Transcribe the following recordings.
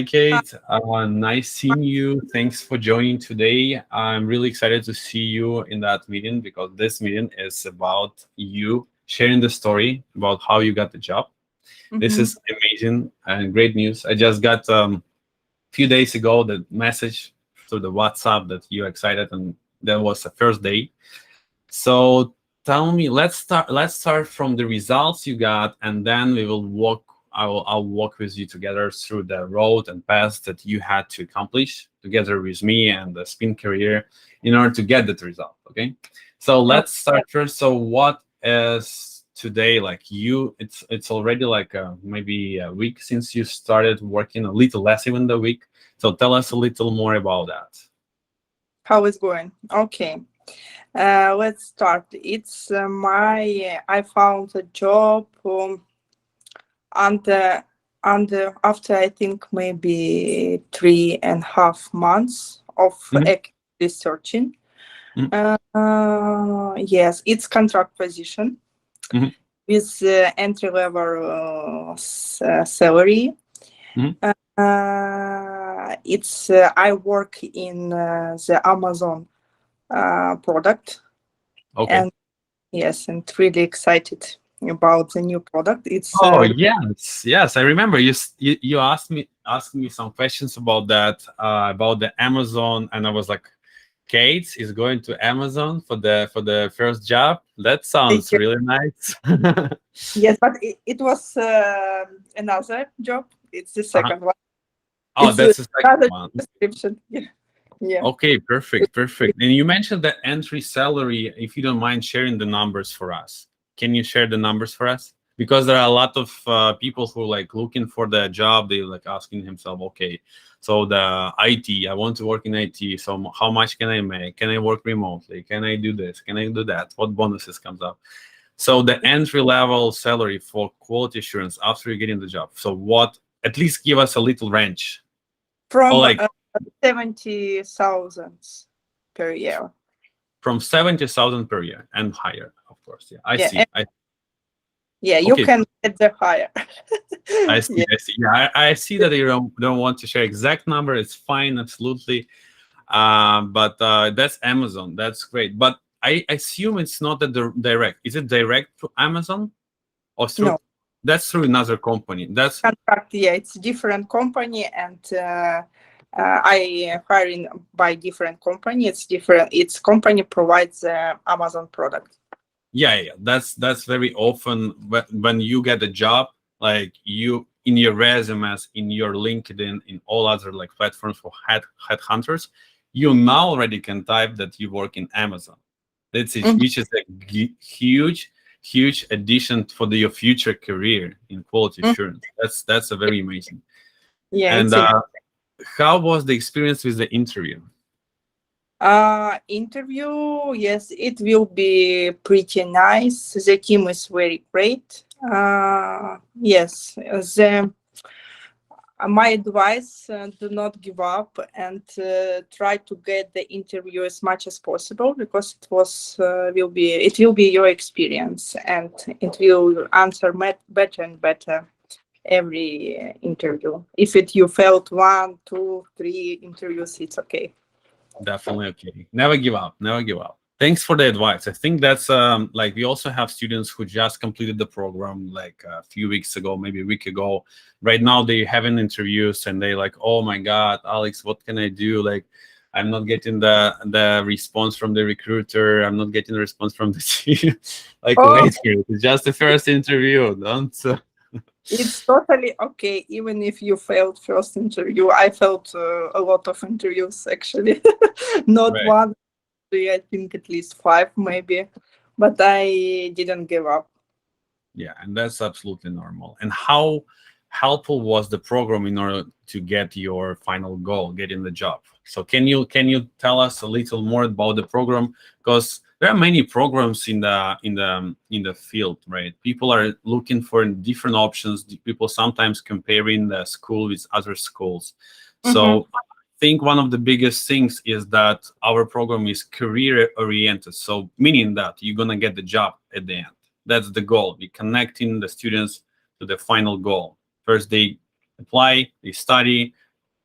Kate. Nice seeing you. Thanks for joining today. I'm really excited to see you in that meeting because this meeting is about you sharing the story about how you got the job. This Mhm. is amazing and great news. I just got few days ago the message through the WhatsApp that you're excited, and that was the first day. So tell me, let's start from the results you got, and then we will walk. I'll walk with you together through the road and paths that you had to accomplish together with me and the spin career in order to get that result. Okay. So Oh, let's start first. So what is today like you? It's already like maybe a week since you started working, a little less even the week. So tell us a little more about that. how is going? Okay. Let's start. It's I found a job under after I think maybe 3.5 months of Mhm, actively searching. mhm, Yes, it's contract position mhm, with entry level salary. mhm. It's I work in the Amazon product, Okay. and yes, and really excited about the new product. It's Oh yes, yes. I remember you asked me some questions about that about the Amazon, and I was like, Kate is going to Amazon for the first job. That sounds yeah, really nice. yes, but it was another job. It's the Uh-huh. second one. Oh, It's that's the second another one. description. Yeah, yeah. Okay, perfect, perfect. And you mentioned the entry salary. If you don't mind sharing the numbers for us, can you share the numbers for us? Because there are a lot of people who like looking for the job. They like asking himself, okay, so the IT, I want to work in IT. So how much can I make? Can I work remotely? Can I do this? Can I do that? What bonuses comes up? So the entry level salary for quality assurance after you get in the job. So what? At least give us a little range. Or From like 70,000 per year. from 70,000 per year and higher, of course. Yeah, I Yeah, see. yeah, you Okay, can get the higher. I see. Yeah, I see. Yeah, I see that you don't want to share exact number. It's fine, absolutely. But that's Amazon. That's great. But I assume it's not a direct. Is it direct to Amazon or through? no That's through another company. That's contract. Yeah, it's different company, and I hiring by different company. It's different. Its company provides Amazon product. yeah, yeah. That's very often when you get a job, like you in your resumes, in your LinkedIn, in all other like platforms for headhunters, you now already can type that you work in Amazon. That's it, Mhm. which is a huge, huge addition for your future career in quality Mhm. assurance. That's a very amazing. Yeah, And it's in how was the experience with the interview? interview. Yes, it will be pretty nice. The team is very great. Yes, the my advice, do not give up and try to get the interview as much as possible, because it will be your experience, and it will answer better and better every interview. If you failed 1, 2, 3 interviews, it's okay. Definitely okay. Never give up. Never give up. Thanks for the advice. I think that's like we also have students who just completed the program like a few weeks ago, maybe a week ago. Right now they having interviews and they like, oh my God, Alex, what can I do? Like I'm not getting the response from the recruiter. I'm not getting the response from the team. Like Oh, wait for it. It's just the first interview. Don't it's totally okay, even if you failed first interview. I failed a lot of interviews actually. Not right. one, three, I think at least five maybe, but I didn't give up. Yeah, and that's absolutely normal. And how helpful was the program in order to get your final goal, getting the job? So can you tell us a little more about the program? Because there are many programs in the field, right? People are looking for different options. People sometimes comparing the school with other schools. Mhm. So I think one of the biggest things is that our program is career oriented. So meaning that you're gonna get the job at the end. That's the goal. We're connecting the students to the final goal. First, they apply, they study,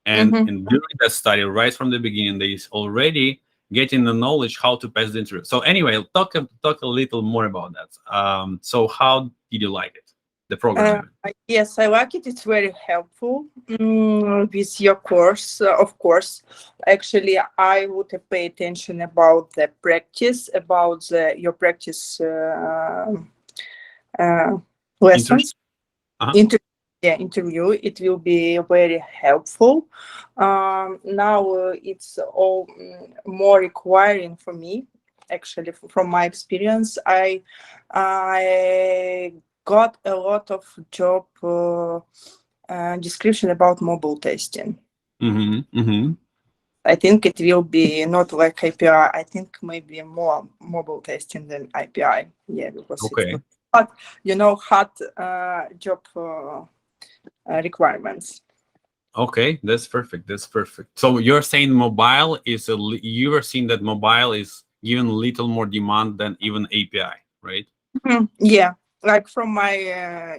and Mhm. and during that study, right from the beginning, they is already getting the knowledge how to pass the interview. So anyway, talk a little more about that. So how did you like it, the program? I mean. Yes, I like it. It's very helpful with your course. Of course, actually, I would pay attention about the practice, about your practice uh, Internship? lessons. Uh-huh. Interview. It will be very helpful. Now it's all more requiring for me. Actually, from my experience, I got a lot of job description about mobile testing. Mm-hmm. Mm-hmm. I think it will be not like API. I think maybe more mobile testing than API. Yeah, because it's Okay. hot, hot job requirements. Okay, that's perfect. That's perfect. So you're saying mobile is you are seeing that mobile is given little more demand than even API, right? Yeah, like from my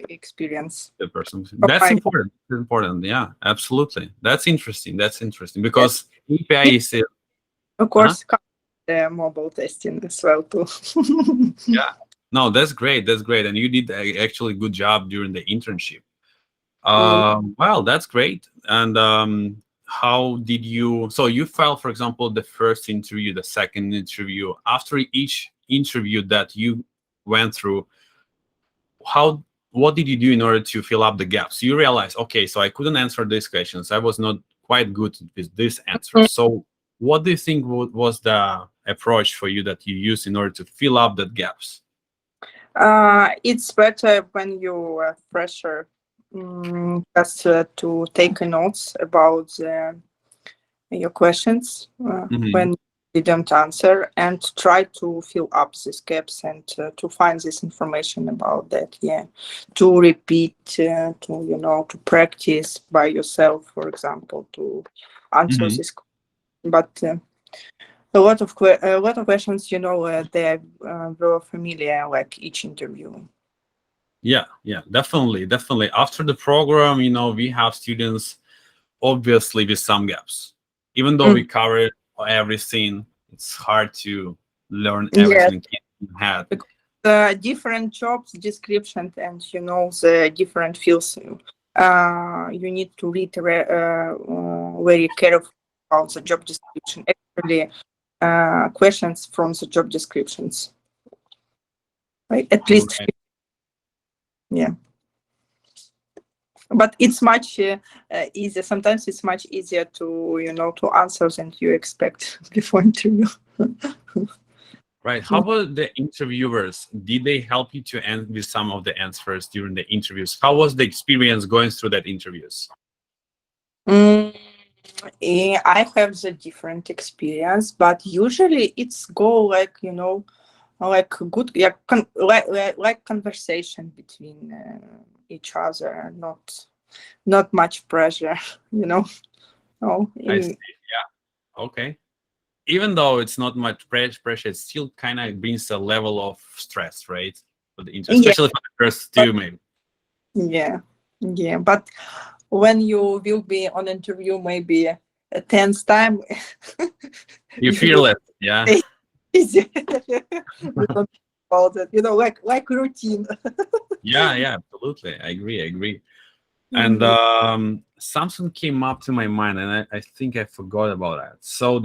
experience. The person. From That's my, important. That's important. Yeah, absolutely. That's interesting. That's interesting because API it, is of uh-huh. course, mobile testing as well too. Yeah. No, that's great. That's great. And you did actually good job during the internship. Yeah. Well, that's great. And how did you? So you felt, for example, the first interview, the second interview. After each interview that you went through, how? What did you do in order to fill up the gaps? You realize, okay, so I couldn't answer these questions. I was not quite good with this answer. So, what do you think was the approach for you that you used in order to fill up the gaps? It's better when you are fresher, just to take notes about your questions Hmm. when you don't answer, and try to fill up these gaps and to find this information about that. Yeah, to repeat, to practice by yourself, for example, to answer Hmm. this. But a lot of questions, they were familiar, like each interview. Yeah, yeah, definitely, definitely. After the program, we have students obviously with some gaps. Even though we Mm. cover everything, it's hard to learn Yes, everything in head. because the different jobs description and the different fields, you need to read very carefully about the job description. Actually, questions from the job descriptions, right? At least, Right. yeah. But it's much easier. Sometimes it's much easier to to answer than you expect before interview. Right. How about the interviewers? Did they help you to end with some of the answers during the interviews? How was the experience going through that interviews? Mm, I have the different experience, but usually it's go like like good, yeah, like conversation between each other, not much pressure, you know. No, I see. Yeah. Okay. Even though it's not much pressure, it still kind of brings a level of stress, right? For the yeah, especially for the first but two, maybe. yeah, yeah, but when you will be on interview, maybe a tenth time, You you feel will it, yeah. say easy. You don't about it, like routine. Yeah, yeah, absolutely. I agree. I agree. And Mm. something came up to my mind, and I think I forgot about that. So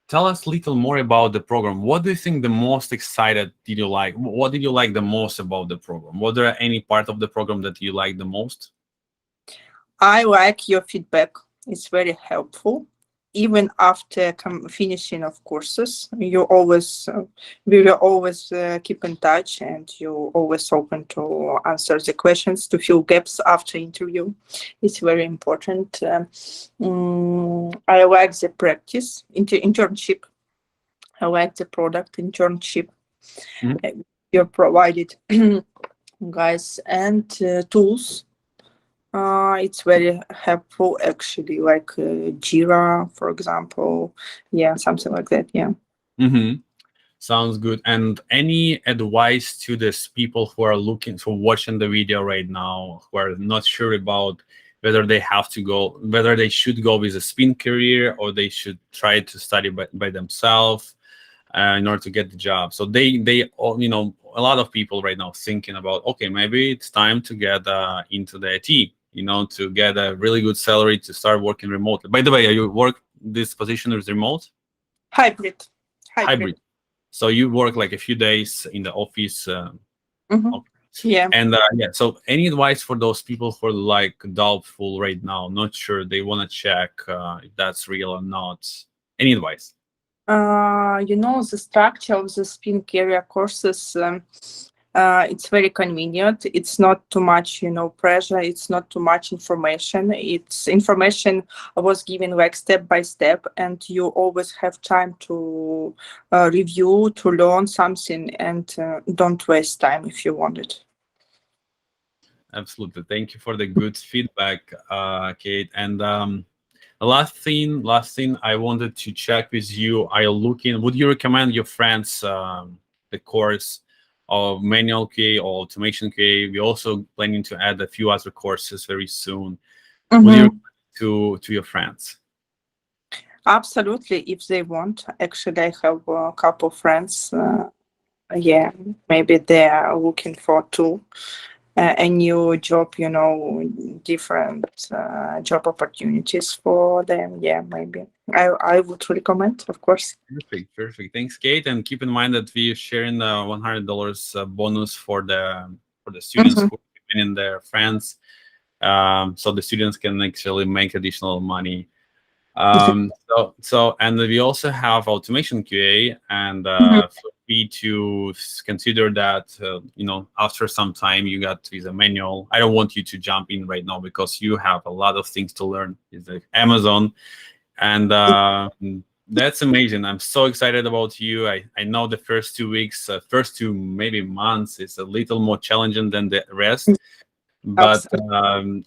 tell us a little more about the program. What do you think the most excited did you like? What did you like the most about the program? Was there any part of the program that you liked the most? I like your feedback. It's very helpful. Even after finishing of courses, we will always keep in touch, and you always open to answer the questions, to fill gaps after interview. It's very important. I like the practice internship. I like the product internship Mhm. uh, you're provided, guys, and tools. It's very helpful actually, like Jira, for example. Yeah, something like that. Yeah. Mhm. Sounds good. And any advice to these people who are looking for watching the video right now, who are not sure about whether they have to go, whether they should go with a spin career or they should try to study by themselves in order to get the job. So they all, you know, a lot of people right now thinking about, okay, maybe it's time to get into the IT, you know, to get a really good salary to start working remotely. By the way, you work, this position is remote? Hybrid. Hybrid. So you work like a few days in the office. Mhm. Yeah. And yeah, so any advice for those people who are like doubtful right now, not sure, they want to check if that's real or not? Any advice? You know, the structure of the spin career courses, it's very convenient. It's not too much, you know, pressure. It's not too much information. It's information was given like step by step, and you always have time to review, to learn something, and don't waste time if you want it. Absolutely. Thank you for the good feedback, Kate. And last thing I wanted to check with you. Are you looking? Would you recommend your friends the course of manual QA or automation QA? We're also planning to add a few other courses very soon. Would you recommend to your friends? Absolutely, if they want. Actually, I have a couple friends. Yeah, maybe they are looking for too a new job, you know, different job opportunities for them. Yeah, maybe I would recommend, of course. Perfect. Thanks, Kate. And keep in mind that we're sharing the $100 bonus for the students who are in their friends, so the students can actually make additional money. So and we also have automation QA, and feel free to consider that. You know, after some time, you got with a manual. I don't want you to jump in right now because you have a lot of things to learn. It's like Amazon, and that's amazing. I'm so excited about you. I know the first 2 weeks, first 2 maybe months is a little more challenging than the rest. But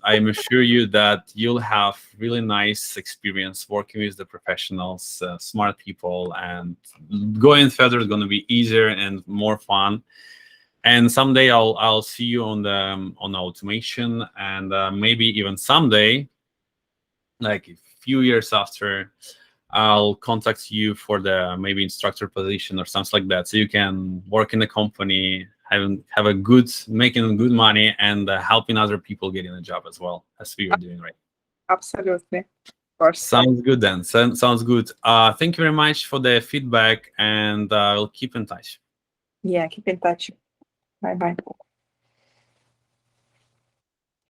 I'm assure you that you'll have really nice experience working with the professionals, smart people, and going further is going to be easier and more fun. And someday I'll see you on the automation, and maybe even someday, like a few years after, I'll contact you for the maybe instructor position or something like that, so you can work in the company, have a good, making good money, and helping other people getting a job as well, as we are doing right now. Absolutely, of course. Sounds good then. Sounds good. Thank you very much for the feedback, and we'll keep in touch. Yeah, keep in touch. Bye bye.